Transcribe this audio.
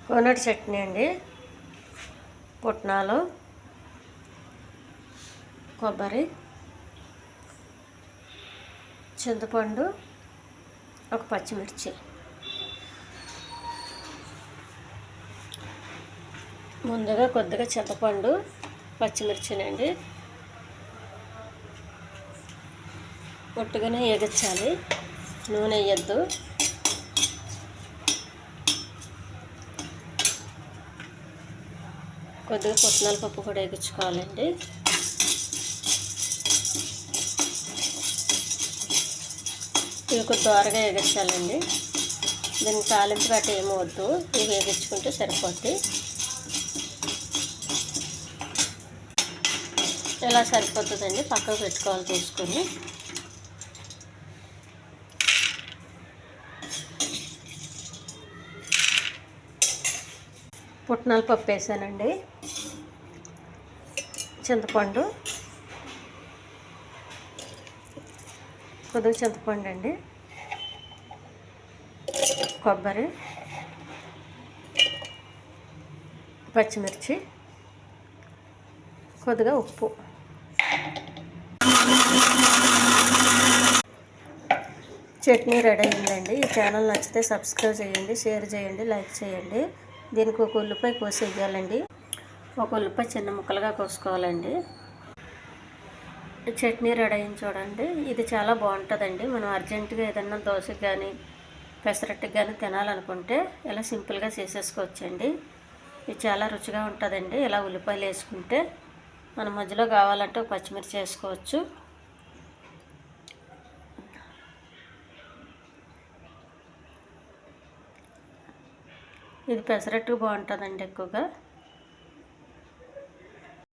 కోనట్ చట్నీ అండి. పుట్నాలు, కొబ్బరి, చింతపండు, ఒక పచ్చిమిర్చి. ముందుగా కొద్దిగా చింతపండు, పచ్చిమిర్చినండి ఒట్టుగానే వేగించాలి, నూనె వేయద్దు. కొద్దిగా పుట్నాల పప్పు కూడా వేగించుకోవాలండి. ఇవి కొద్ది దోరగా వేగించాలండి. దీనికి తాలింపు గట్ట ఏమీ వద్దు, ఇవి వేగించుకుంటే సరిపోద్ది. ఇలా సరిపోతుందండి, పక్కకు పెట్టుకోవాలి తీసుకొని. పుట్నాల పప్పు వేసానండి, చింతపండు, కొద్దిగా చింతపండు అండి, కొబ్బరి, పచ్చిమిర్చి, కొద్దిగా ఉప్పు. చట్నీ రెడీ అయిందండి. ఈ ఛానల్ నచ్చితే సబ్స్క్రైబ్ చేయండి, షేర్ చేయండి, లైక్ చేయండి. దీనికి ఒక ఉల్లిపాయ కోసి వేయాలండి. ఒక ఉల్లిపాయ చిన్న ముక్కలుగా కోసుకోవాలండి. చట్నీ రెడీ అయింది చూడండి. ఇది చాలా బాగుంటుందండి. మనం అర్జెంటుగా ఏదన్నా దోశకి కానీ పెసరట్టుకి కానీ తినాలనుకుంటే ఇలా సింపుల్గా చేసేసుకోవచ్చండి. ఇది చాలా రుచిగా ఉంటుందండి. ఇలా ఉల్లిపాయలు వేసుకుంటే మన మధ్యలో కావాలంటే ఒక పచ్చిమిర్చి వేసుకోవచ్చు. ఇది పెసరట్టుకు బాగుంటుందండి ఎక్కువగా.